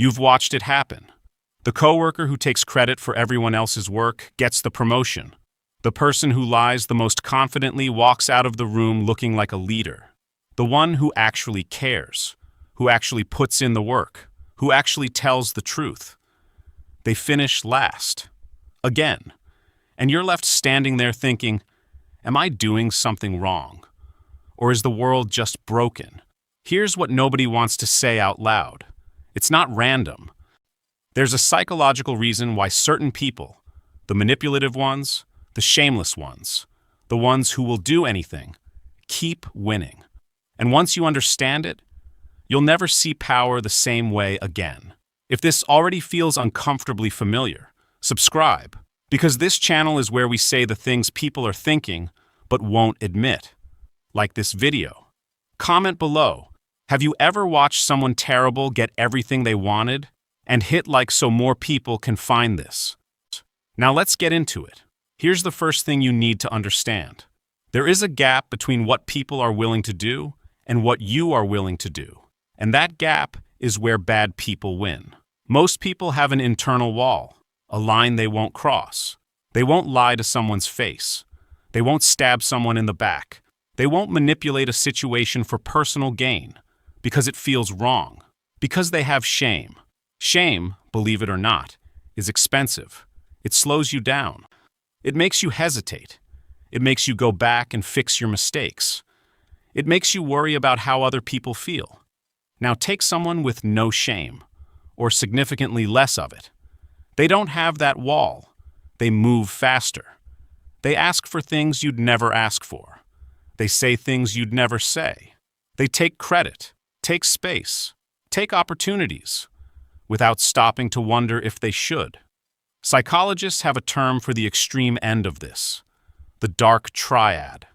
You've watched it happen. The coworker who takes credit for everyone else's work gets the promotion. The person who lies the most confidently walks out of the room looking like a leader. The one who actually cares, who actually puts in the work, who actually tells the truth. They finish last. Again. And you're left standing there thinking, am I doing something wrong? Or is the world just broken? Here's what nobody wants to say out loud. It's not random. There's a psychological reason why certain people, the manipulative ones, the shameless ones, the ones who will do anything, keep winning. And once you understand it, you'll never see power the same way again. If this already feels uncomfortably familiar, subscribe, because this channel is where we say the things people are thinking but won't admit. Like this video. Comment below. Have you ever watched someone terrible get everything they wanted? And hit like so more people can find this. Now let's get into it. Here's the first thing you need to understand. There is a gap between what people are willing to do and what you are willing to do. And that gap is where bad people win. Most people have an internal wall, a line they won't cross. They won't lie to someone's face. They won't stab someone in the back. They won't manipulate a situation for personal gain because it feels wrong, because they have shame. Shame, believe it or not, is expensive. It slows you down. It makes you hesitate. It makes you go back and fix your mistakes. It makes you worry about how other people feel. Now take someone with no shame, or significantly less of it. They don't have that wall. They move faster. They ask for things you'd never ask for. They say things you'd never say. They take credit, take space, take opportunities, without stopping to wonder if they should. Psychologists have a term for the extreme end of this, the Dark Triad.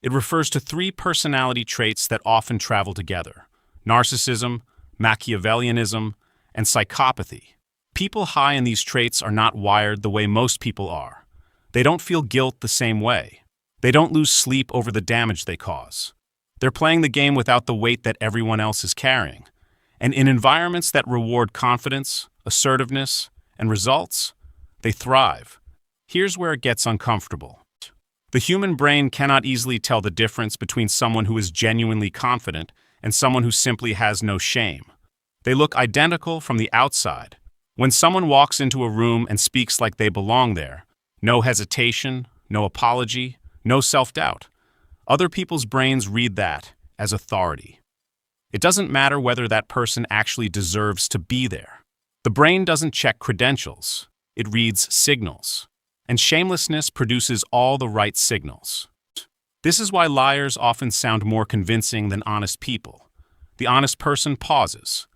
It refers to three personality traits that often travel together: narcissism, Machiavellianism, and psychopathy. People high in these traits are not wired the way most people are. They don't feel guilt the same way. They don't lose sleep over the damage they cause. They're playing the game without the weight that everyone else is carrying. And in environments that reward confidence, assertiveness, and results, they thrive. Here's where it gets uncomfortable. The human brain cannot easily tell the difference between someone who is genuinely confident and someone who simply has no shame. They look identical from the outside. When someone walks into a room and speaks like they belong there, no hesitation, no apology, no self-doubt. Other people's brains read that as authority. It doesn't matter whether that person actually deserves to be there. The brain doesn't check credentials. It reads signals. And shamelessness produces all the right signals. This is why liars often sound more convincing than honest people. The honest person pauses.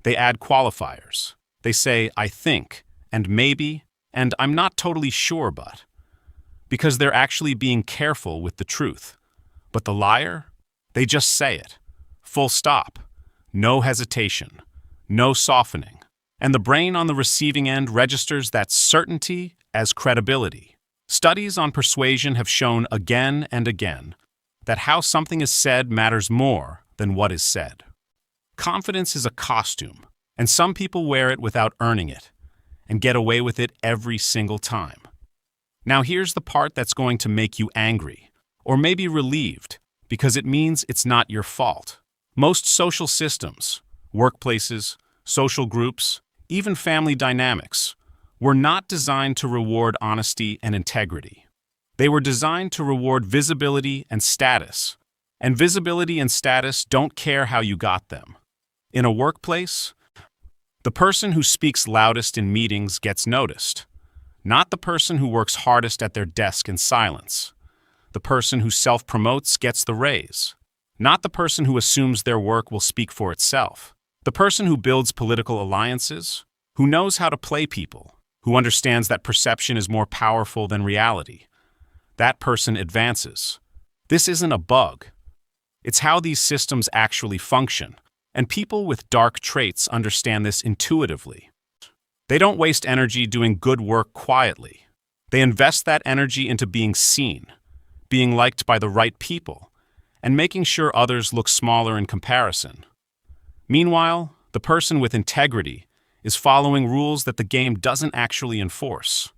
They add qualifiers. They say, I think, and maybe, and I'm not totally sure but. Because they're actually being careful with the truth. But the liar? They just say it. Full stop. No hesitation. No softening. And the brain on the receiving end registers that certainty as credibility. Studies on persuasion have shown again and again that how something is said matters more than what is said. Confidence is a costume, and some people wear it without earning it, and get away with it every single time. Now here's the part that's going to make you angry, or maybe relieved, because it means it's not your fault. Most social systems, workplaces, social groups, even family dynamics, were not designed to reward honesty and integrity. They were designed to reward visibility and status, and visibility and status don't care how you got them. In a workplace, the person who speaks loudest in meetings gets noticed, not the person who works hardest at their desk in silence. The person who self-promotes gets the raise, not the person who assumes their work will speak for itself. The person who builds political alliances, who knows how to play people, who understands that perception is more powerful than reality. That person advances. This isn't a bug. It's how these systems actually function, and people with dark traits understand this intuitively. They don't waste energy doing good work quietly. They invest that energy into being seen, being liked by the right people, and making sure others look smaller in comparison. Meanwhile, The person with integrity is following rules that the game doesn't actually enforce.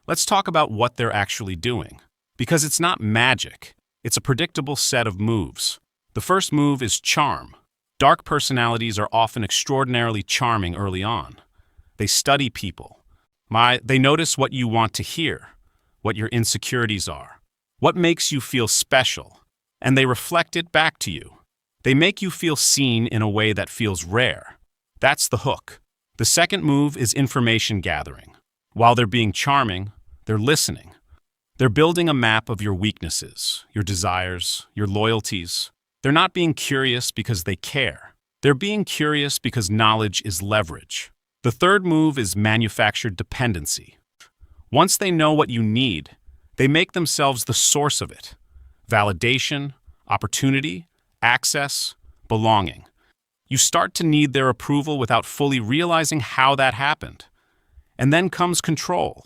Let's talk about what they're actually doing. Because it's not magic, it's a predictable set of moves. The first move is charm. Dark personalities are often extraordinarily charming early on. They study people. They notice what you want to hear, what your insecurities are, what makes you feel special, and they reflect it back to you. They make you feel seen in a way that feels rare. That's the hook. The second move is information gathering. While they're being charming, they're listening. They're building a map of your weaknesses, your desires, your loyalties. They're not being curious because they care. They're being curious because knowledge is leverage. The third move is manufactured dependency. Once they know what you need, they make themselves the source of it. Validation, opportunity, access, belonging. You start to need their approval without fully realizing how that happened. And then comes control.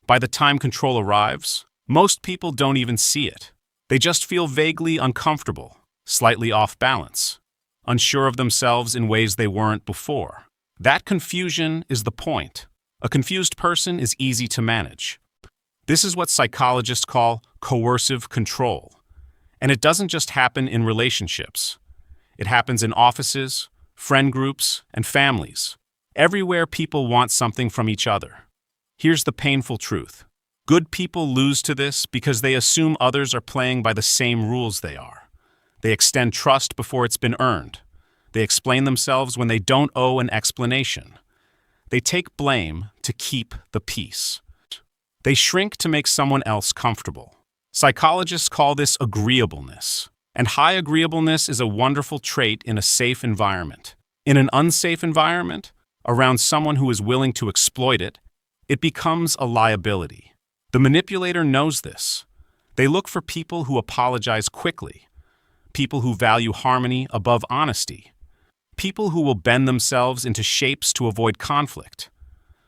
By the time control arrives, most people don't even see it. They just feel vaguely uncomfortable, slightly off balance, unsure of themselves in ways they weren't before. That confusion is the point. A confused person is easy to manage. This is what psychologists call coercive control. And it doesn't just happen in relationships. It happens in offices, friend groups, and families. Everywhere people want something from each other. Here's the painful truth. Good people lose to this because they assume others are playing by the same rules they are. They extend trust before it's been earned. They explain themselves when they don't owe an explanation. They take blame to keep the peace. They shrink to make someone else comfortable. Psychologists call this agreeableness. And high agreeableness is a wonderful trait in a safe environment. In an unsafe environment, around someone who is willing to exploit it, it becomes a liability. The manipulator knows this. They look for people who apologize quickly, people who value harmony above honesty, people who will bend themselves into shapes to avoid conflict,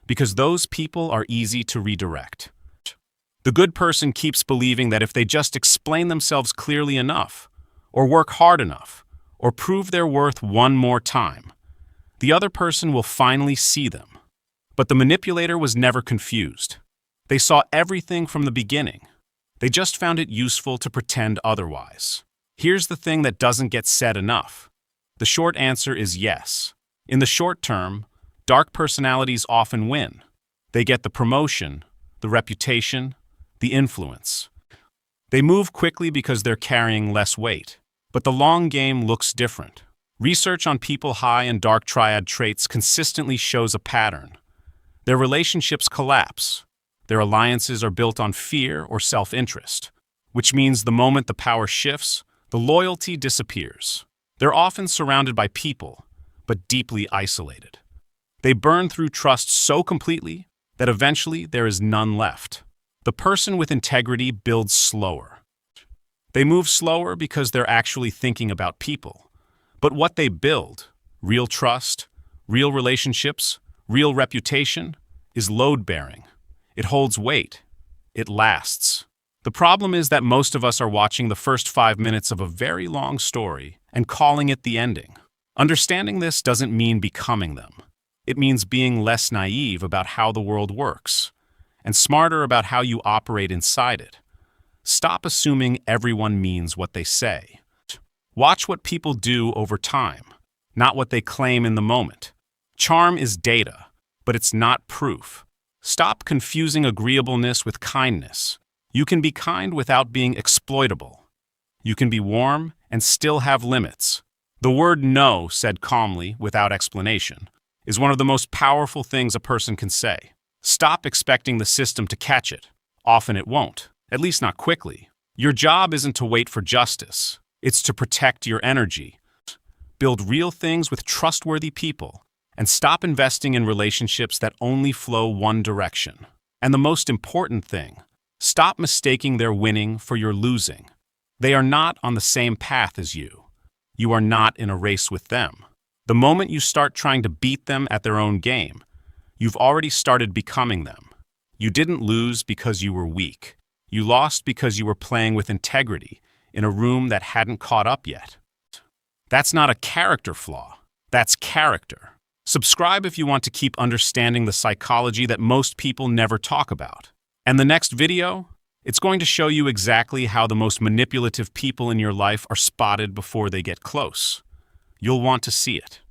because those people are easy to redirect. The good person keeps believing that if they just explain themselves clearly enough, or work hard enough, or prove their worth one more time, the other person will finally see them. But the manipulator was never confused. They saw everything from the beginning. They just found it useful to pretend otherwise. Here's the thing that doesn't get said enough. The short answer is yes. In the short term, dark personalities often win. They get the promotion, the reputation, the influence. They move quickly because they're carrying less weight. But the long game looks different. Research on people high in Dark Triad traits consistently shows a pattern. Their relationships collapse. Their alliances are built on fear or self-interest, which means the moment the power shifts, the loyalty disappears. They're often surrounded by people, but deeply isolated. They burn through trust so completely that eventually there is none left. The person with integrity builds slower. They move slower because they're actually thinking about people. But what they build, real trust, real relationships, real reputation, is load-bearing. It holds weight. It lasts. The problem is that most of us are watching the first 5 minutes of a very long story and calling it the ending. Understanding this doesn't mean becoming them. It means being less naive about how the world works and smarter about how you operate inside it. Stop assuming everyone means what they say. Watch what people do over time, not what they claim in the moment. Charm is data, but it's not proof. Stop confusing agreeableness with kindness. You can be kind without being exploitable. You can be warm and still have limits. The word no, said calmly, without explanation, is one of the most powerful things a person can say. Stop expecting the system to catch it. Often it won't, at least not quickly. Your job isn't to wait for justice. It's to protect your energy. Build real things with trustworthy people, and stop investing in relationships that only flow one direction. And the most important thing, stop mistaking their winning for your losing. They are not on the same path as you. You are not in a race with them. The moment you start trying to beat them at their own game, you've already started becoming them. You didn't lose because you were weak. You lost because you were playing with integrity in a room that hadn't caught up yet. That's not a character flaw. That's character. Subscribe if you want to keep understanding the psychology that most people never talk about. And the next video, it's going to show you exactly how the most manipulative people in your life are spotted before they get close. You'll want to see it.